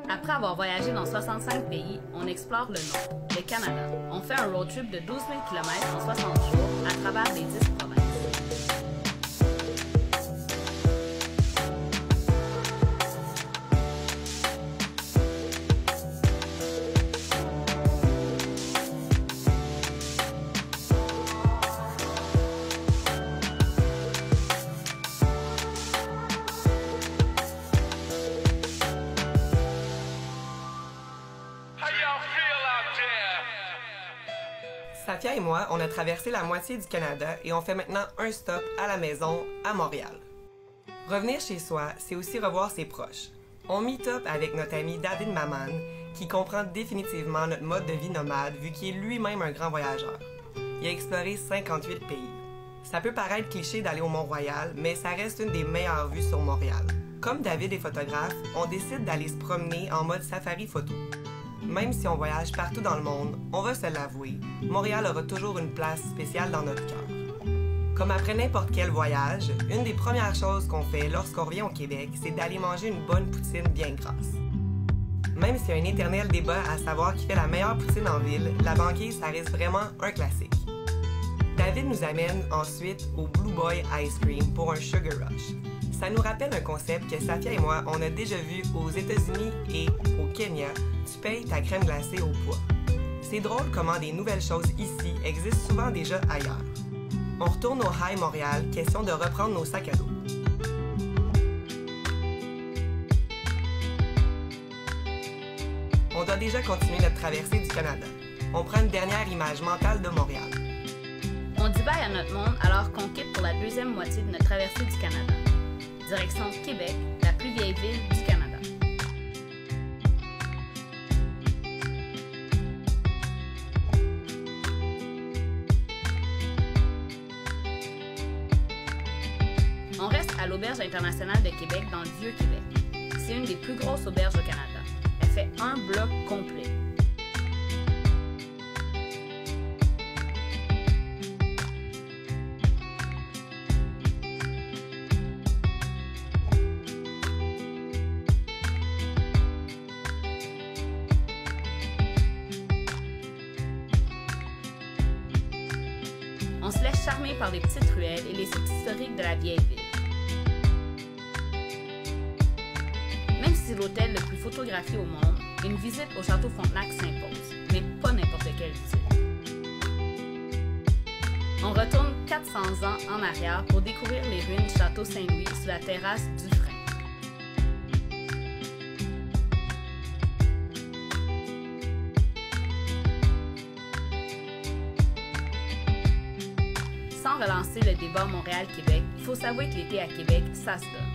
Après avoir voyagé dans 65 pays, on explore le Nord, le Canada. On fait un road trip de 12 000 km en 60 jours à travers les 10 provinces. Safia et moi, on a traversé la moitié du Canada et on fait maintenant un stop à la maison, à Montréal. Revenir chez soi, c'est aussi revoir ses proches. On meet up avec notre ami David Maman, qui comprend définitivement notre mode de vie nomade vu qu'il est lui-même un grand voyageur. Il a exploré 58 pays. Ça peut paraître cliché d'aller au Mont-Royal, mais ça reste une des meilleures vues sur Montréal. Comme David est photographe, on décide d'aller se promener en mode safari photo. Même si on voyage partout dans le monde, on va se l'avouer, Montréal aura toujours une place spéciale dans notre cœur. Comme après n'importe quel voyage, une des premières choses qu'on fait lorsqu'on revient au Québec, c'est d'aller manger une bonne poutine bien grasse. Même s'il y a un éternel débat à savoir qui fait la meilleure poutine en ville, la banquise, ça reste vraiment un classique. David nous amène ensuite au Blue Boy Ice Cream pour un Sugar Rush. Ça nous rappelle un concept que Safia et moi, on a déjà vu aux États-Unis et au Kenya. Tu payes ta crème glacée au poids. C'est drôle comment des nouvelles choses ici existent souvent déjà ailleurs. On retourne au High Montréal, question de reprendre nos sacs à dos. On doit déjà continuer notre traversée du Canada. On prend une dernière image mentale de Montréal. On dit bye à notre monde alors qu'on quitte pour la deuxième moitié de notre traversée du Canada. Direction Québec, la plus vieille ville du Canada. On reste à l'Auberge internationale de Québec dans le Vieux-Québec. C'est une des plus grosses auberges au Canada. Elle fait un bloc complet. On se laisse charmer par les petites ruelles et les sites historiques de la vieille ville. Même si c'est l'hôtel le plus photographié au monde, une visite au château Frontenac s'impose, mais pas n'importe quelle visite. On retourne 400 ans en arrière pour découvrir les ruines du château Saint-Louis sous la terrasse du Frein. Sans relancer le débat Montréal-Québec, il faut s'avouer que l'été à Québec, ça se donne.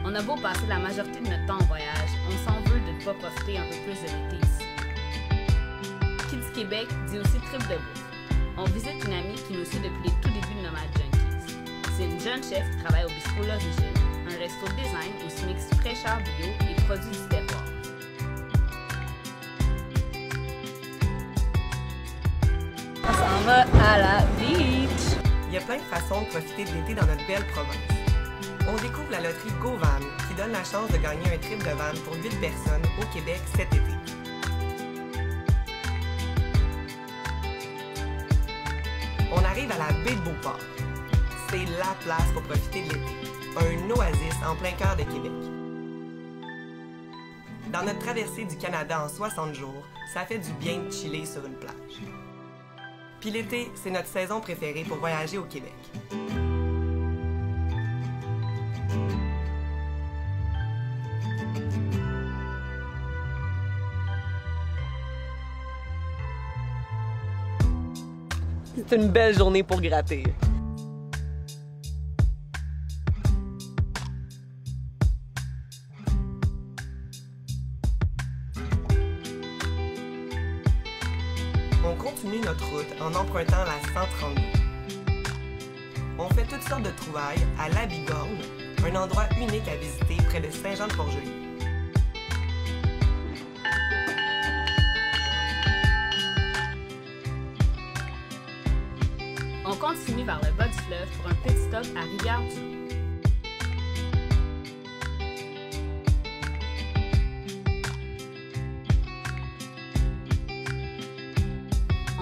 On a beau passer la majorité de notre temps en voyage, on s'en veut de ne pas profiter un peu plus de l'été ici. Qui dit Québec dit aussi trip de bouffe. On visite une amie qui nous suit depuis les tout débuts de Nomad Junkies. C'est une jeune chef qui travaille au bistrot L'Origine, un resto design où se mixe fraîcheur bio et produits du terroir. On s'en va à la beach! Il y a plein de façons de profiter de l'été dans notre belle province. On découvre la loterie GoVan qui donne la chance de gagner un trip de van pour 8 personnes au Québec cet été. On arrive à la baie de Beauport. C'est la place pour profiter de l'été. Un oasis en plein cœur de Québec. Dans notre traversée du Canada en 60 jours, ça fait du bien de chiller sur une plage. Puis l'été, c'est notre saison préférée pour voyager au Québec. C'est une belle journée pour gratter. On continue notre route en empruntant la 132. On fait toutes sortes de trouvailles à La Bigorne, un endroit unique à visiter près de Saint-Jean-de-Port-Joli. On continue vers le bas du fleuve pour un petit stop à Rivière-du-Loup.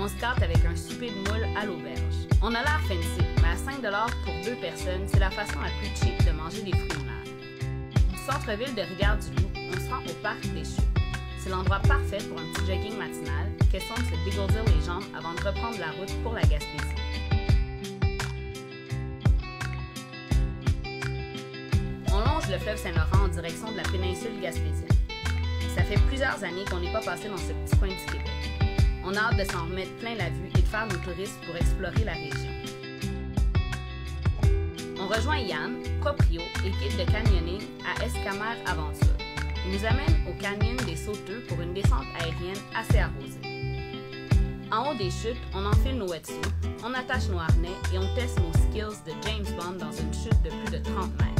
on se gâte avec un souper de moules à l'auberge. On a l'air fancy, mais à 5 $ pour 2 personnes, c'est la façon la plus cheap de manger des fruits de mer. Du centre-ville de Rivière-du-Loup, on se rend au parc des Chutes. C'est l'endroit parfait pour un petit jogging matinal, question de se dégourdir les jambes avant de reprendre la route pour la Gaspésie. On longe le fleuve Saint-Laurent en direction de la péninsule gaspésienne. Ça fait plusieurs années qu'on n'est pas passé dans ce petit coin du Québec. On a hâte de s'en remettre plein la vue et de faire nos touristes pour explorer la région. On rejoint Yann, proprio et guide de canyoning à Escamère Aventure. Il nous amène au canyon des Sauteux pour une descente aérienne assez arrosée. En haut des chutes, on enfile nos wetsuits, on attache nos harnais et on teste nos skills de James Bond dans une chute de plus de 30 mètres.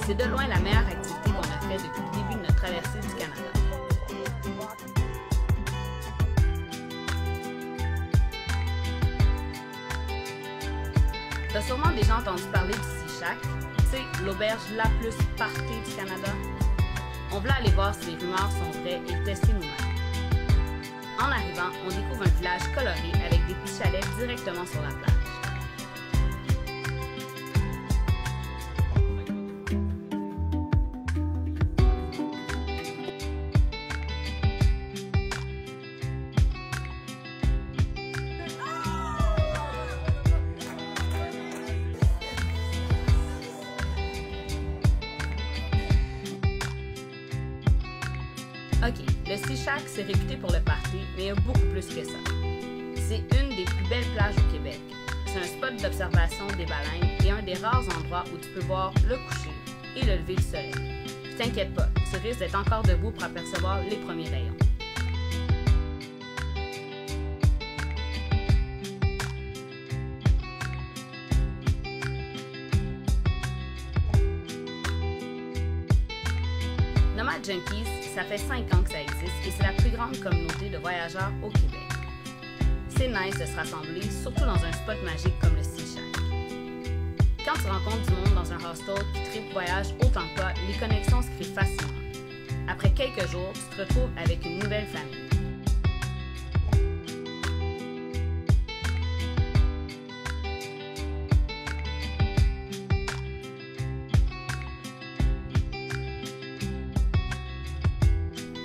C'est de loin la meilleure activité qu'on a faite depuis le début de notre traversée du Canada. T'as sûrement déjà entendu parler du Sea Shack, c'est l'auberge la plus partée du Canada. On voulait aller voir si les rumeurs sont vraies et le tester nous-mêmes. En arrivant, on découvre un village coloré avec des petits chalets directement sur la plage. Ok, le Sea Shack, c'est réputé pour le party, mais il y a beaucoup plus que ça. C'est une des plus belles plages au Québec. C'est un spot d'observation des baleines et un des rares endroits où tu peux voir le coucher et le lever du soleil. T'inquiète pas, tu risques d'être encore debout pour apercevoir les premiers rayons. Nomad Junkies, ça fait 5 ans que ça existe et c'est la plus grande communauté de voyageurs au Québec. C'est nice de se rassembler, surtout dans un spot magique comme le Sea Shack. Quand tu rencontres du monde dans un hostel qui tripe voyage autant que toi, les connexions se créent facilement. Après quelques jours, tu te retrouves avec une nouvelle famille.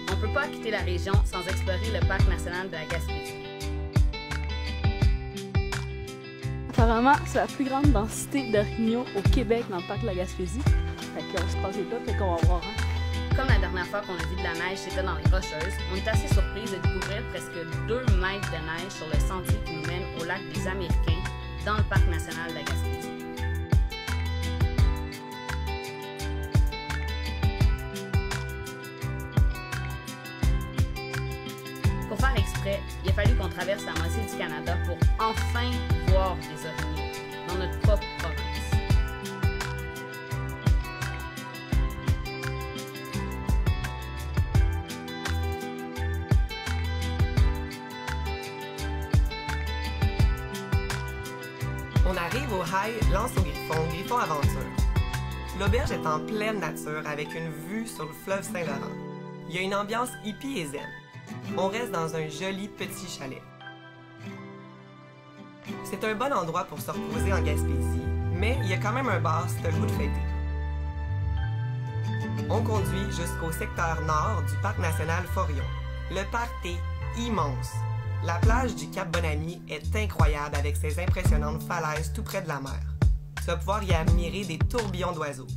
On ne peut pas quitter la région sans explorer le parc national de la Gaspésie. Apparemment, c'est la plus grande densité d'orignaux au Québec dans le parc de la Gaspésie. Fait qu'on se passe les pas, fait qu'on va voir un. Comme la dernière fois qu'on a vu de la neige, c'était dans les Rocheuses, on est assez surpris de découvrir presque 2 mètres de neige sur le sentier qui nous mène au lac des Américains, dans le parc national de la Gaspésie. Pour faire exprès, il a fallu qu'on traverse la moitié du Canada pour enfin voir des orignaux dans notre propre province. On arrive au High Lance au Griffon Aventure. L'auberge est en pleine nature avec une vue sur le fleuve Saint-Laurent. Il y a une ambiance hippie et zen. On reste dans un joli petit chalet. C'est un bon endroit pour se reposer en Gaspésie, mais il y a quand même un bar si t'as le goût de fêter. On conduit jusqu'au secteur nord du parc national Forillon. Le parc est immense. La plage du Cap Bonami est incroyable avec ses impressionnantes falaises tout près de la mer. Tu vas pouvoir y admirer des tourbillons d'oiseaux.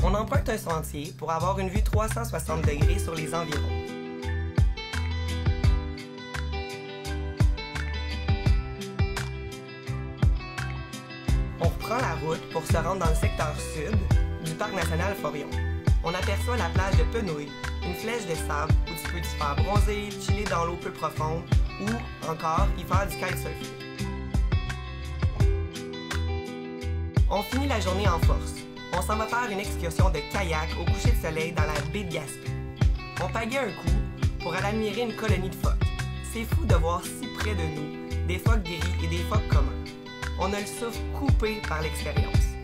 On emprunte un sentier pour avoir une vue 360 degrés sur les environs. On reprend la route pour se rendre dans le secteur sud du parc national Forillon. On aperçoit la plage de Penouille, une flèche de sable où tu peux te faire bronzer, chiller dans l'eau peu profonde ou encore y faire du kitesurfing. On finit la journée en force. On s'en va faire une excursion de kayak au coucher de soleil dans la baie de Gaspé. On pagaie un coup pour aller admirer une colonie de phoques. C'est fou de voir si près de nous des phoques gris et des phoques communs. On a le souffle coupé par l'expérience.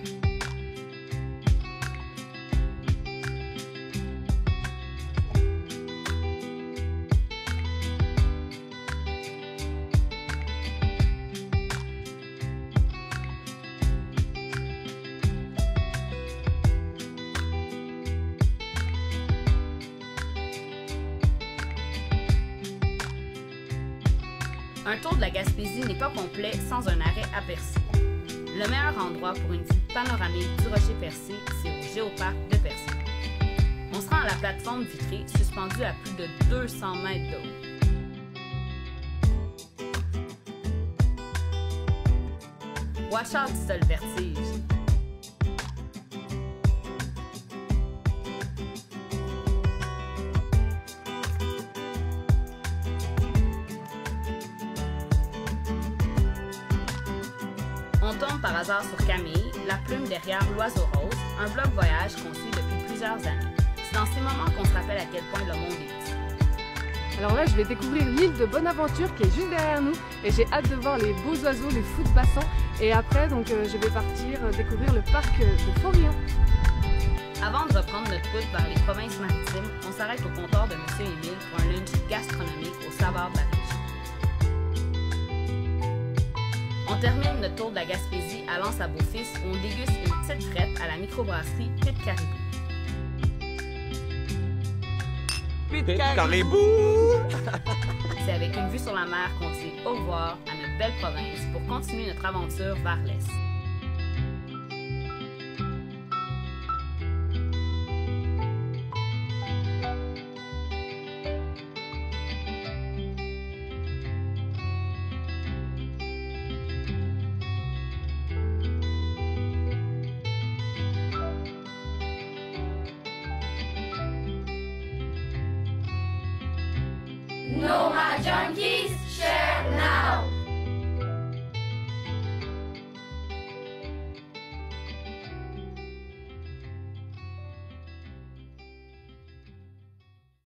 Un tour de la Gaspésie n'est pas complet sans un arrêt à Percé. Le meilleur endroit pour une vue panoramique du rocher Percé, c'est au Géoparc de Percé. On se rend à la plateforme vitrée suspendue à plus de 200 mètres de haut. Watch out si t'as le vertige! On tombe par hasard sur Camille, la plume derrière l'oiseau rose, un blog voyage qu'on suit depuis plusieurs années. C'est dans ces moments qu'on se rappelle à quel point le monde est petit. Alors là, je vais découvrir l'île de Bonaventure qui est juste derrière nous et j'ai hâte de voir les beaux oiseaux, les fous de bassin. Et après, je vais partir découvrir le parc de Forillon. Avant de reprendre notre route vers les provinces maritimes, on s'arrête au comptoir de M. Émile pour un lunch gastronomique aux saveurs de la région. On termine notre tour de la Gaspésie à L'Anse-à-Beaufils où on déguste une petite frette à la microbrasserie Pit Caribou. Pit Caribou! C'est avec une vue sur la mer qu'on dit au revoir à notre belle province pour continuer notre aventure vers l'est. No, my junkies!